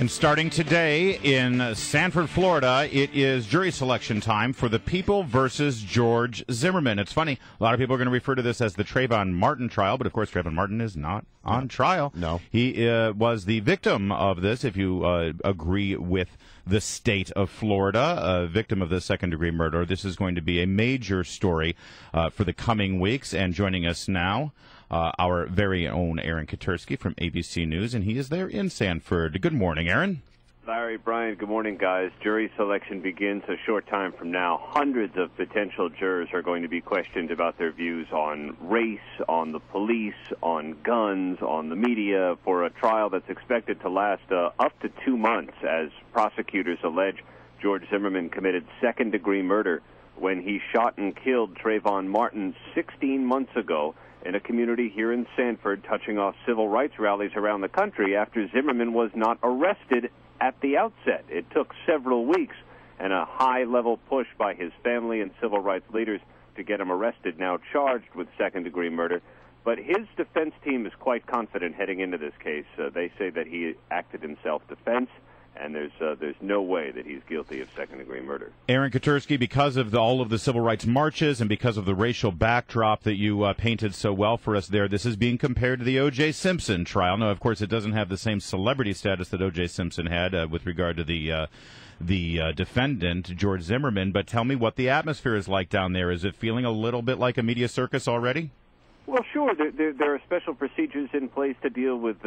And starting today in Sanford, Florida, it is jury selection time for the People versus George Zimmerman. It's funny, a lot of people are going to refer to this as the Trayvon Martin trial, but of course Trayvon Martin is not on trial. No. He was the victim of this, if you agree with the state of Florida, a victim of this second-degree murder. This is going to be a major story for the coming weeks. And joining us now, our very own Aaron Katersky from ABC News, and he is there in Sanford. Good morning, Aaron. Larry, Brian, good morning, guys. Jury selection begins a short time from now. Hundreds of potential jurors are going to be questioned about their views on race, on the police, on guns, on the media, for a trial that's expected to last up to 2 months, as prosecutors allege George Zimmerman committed second-degree murder when he shot and killed Trayvon Martin 16 months ago in a community here in Sanford, touching off civil rights rallies around the country after Zimmerman was not arrested at the outset. It took several weeks and a high-level push by his family and civil rights leaders to get him arrested, now charged with second-degree murder. But his defense team is quite confident heading into this case. They say that he acted in self-defense, and there's no way that he's guilty of second-degree murder. Aaron Katersky, because of all of the civil rights marches and because of the racial backdrop that you painted so well for us there, this is being compared to the O.J. Simpson trial. Now, of course, it doesn't have the same celebrity status that O.J. Simpson had with regard to the defendant, George Zimmerman. But tell me what the atmosphere is like down there. Is it feeling a little bit like a media circus already? Well, sure. There are special procedures in place to deal with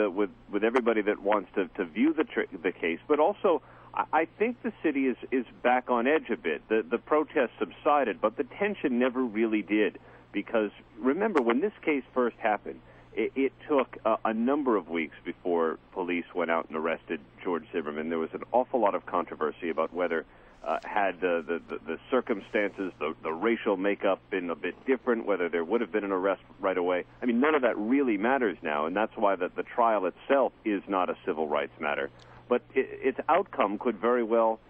everybody that wants to view the case. But also, I think the city is back on edge a bit. The protests subsided, but the tension never really did. Because remember, when this case first happened, it took a number of weeks before police went out and arrested George Zimmerman. There was an awful lot of controversy about whether had the circumstances, the racial makeup been a bit different, whether there would have been an arrest right away. I mean, none of that really matters now, and that's why the trial itself is not a civil rights matter. But its outcome could very well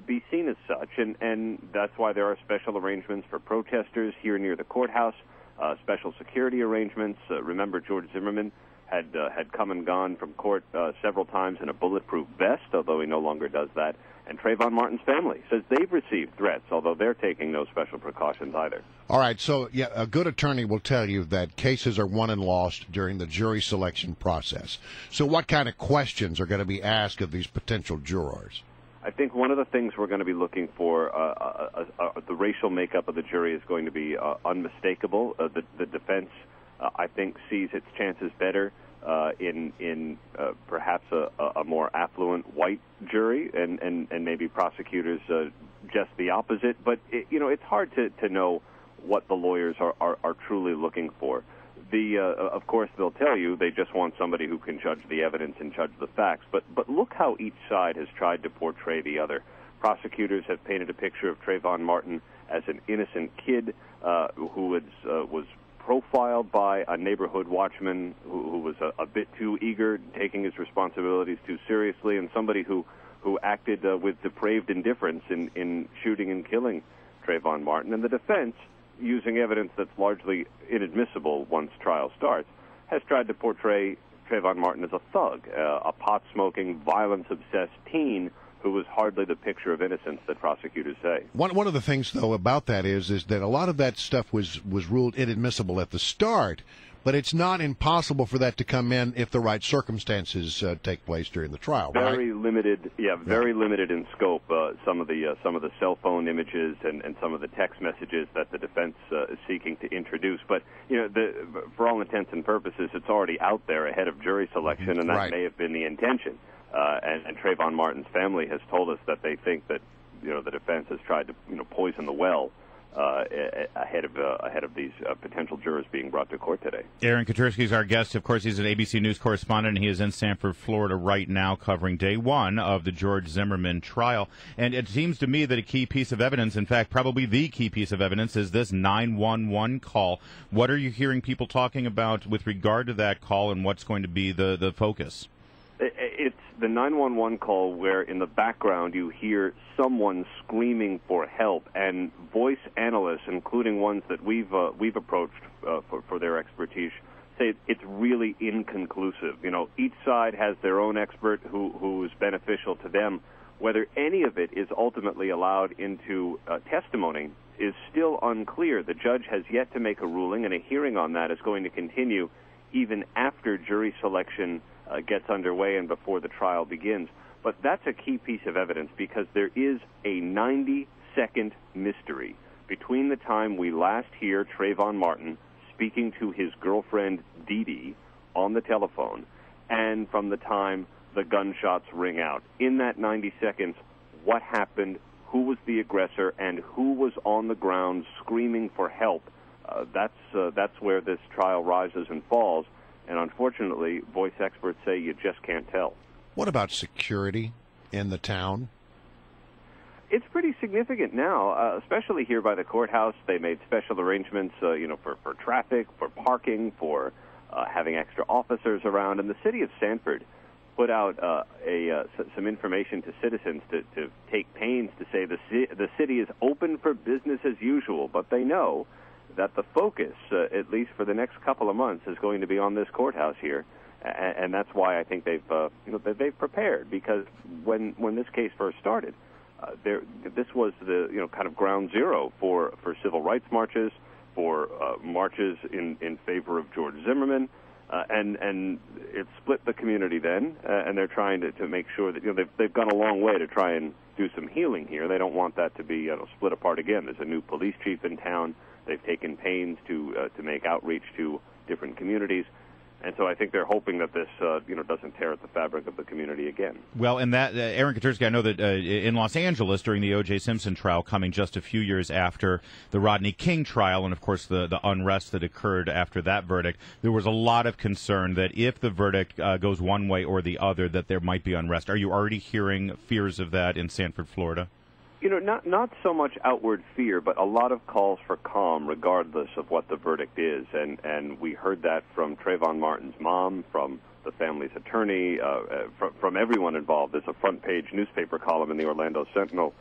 be seen as such, and that's why there are special arrangements for protesters here near the courthouse, special security arrangements. Remember, George Zimmerman had come and gone from court several times in a bulletproof vest, although he no longer does that. And Trayvon Martin's family says they've received threats, although they're taking no special precautions either. All right, so yeah, a good attorney will tell you that cases are won and lost during the jury selection process. So what kind of questions are going to be asked of these potential jurors? I think one of the things we're going to be looking for, the racial makeup of the jury is going to be unmistakable. The defense, I think, sees its chances better in perhaps a more affluent white jury, and maybe prosecutors just the opposite. But it's hard to know what the lawyers are truly looking for. Of course, they'll tell you they just want somebody who can judge the evidence and judge the facts. But look how each side has tried to portray the other. Prosecutors have painted a picture of Trayvon Martin as an innocent kid who was profiled by a neighborhood watchman who was a bit too eager, taking his responsibilities too seriously, and somebody who acted with depraved indifference in shooting and killing Trayvon Martin. And the defense, using evidence that's largely inadmissible once trial starts, has tried to portray Trayvon Martin as a thug, a pot-smoking, violence-obsessed teen who was hardly the picture of innocence that prosecutors say. One of the things, though, about that is that a lot of that stuff was ruled inadmissible at the start, but it's not impossible for that to come in if the right circumstances take place during the trial. Very limited, very limited in scope. Some of the cell phone images and some of the text messages that the defense is seeking to introduce. But for all intents and purposes, it's already out there ahead of jury selection, and that may have been the intention. And Trayvon Martin's family has told us that they think that the defense has tried to poison the well ahead of these potential jurors being brought to court today. Aaron Katersky is our guest. Of course, he's an ABC News correspondent, and he is in Sanford, Florida right now covering day one of the George Zimmerman trial. And it seems to me that a key piece of evidence, in fact, probably the key piece of evidence, is this 911 call. What are you hearing people talking about with regard to that call, and what's going to be the focus? It's the 911 call where in the background you hear someone screaming for help, and voice analysts, including ones that we've approached for their expertise, say it's really inconclusive. You know, each side has their own expert who's beneficial to them. Whether any of it is ultimately allowed into testimony is still unclear. The judge has yet to make a ruling, and a hearing on that is going to continue even after jury selection gets underway and before the trial begins. But that's a key piece of evidence, because there is a 90-second mystery between the time we last hear Trayvon Martin speaking to his girlfriend Dee Dee on the telephone and from the time the gunshots ring out. In that 90 seconds, what happened, who was the aggressor, and who was on the ground screaming for help? That's where this trial rises and falls. And unfortunately, voice experts say you just can't tell. What about security in the town? It's pretty significant now, especially here by the courthouse. They made special arrangements, for traffic, for parking, for having extra officers around. And the city of Sanford put out some information to citizens to take pains to say the city is open for business as usual, but they know that the focus, at least for the next couple of months, is going to be on this courthouse here, and that's why I think they've prepared. Because when this case first started, this was the kind of ground zero for civil rights marches, for marches in favor of George Zimmerman, and it split the community then, and they're trying to make sure that they've gone a long way to try and do some healing here. They don't want that to be split apart again. There's a new police chief in town. They've taken pains to make outreach to different communities. And so I think they're hoping that this, doesn't tear at the fabric of the community again. Well, and that, Aaron Katersky, I know that in Los Angeles during the O.J. Simpson trial, coming just a few years after the Rodney King trial, and of course the unrest that occurred after that verdict, there was a lot of concern that if the verdict goes one way or the other, that there might be unrest. Are you already hearing fears of that in Sanford, Florida? Not so much outward fear, but a lot of calls for calm regardless of what the verdict is. And we heard that from Trayvon Martin's mom, from the family's attorney, from everyone involved. There's a front-page newspaper column in the Orlando Sentinel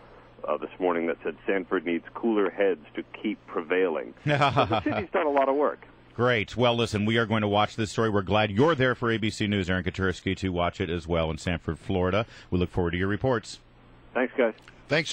this morning that said Sanford needs cooler heads to keep prevailing. So the city's done a lot of work. Great. Well, listen, we are going to watch this story. We're glad you're there for ABC News, Aaron Katersky, to watch it as well in Sanford, Florida. We look forward to your reports. Thanks, guys. Thanks,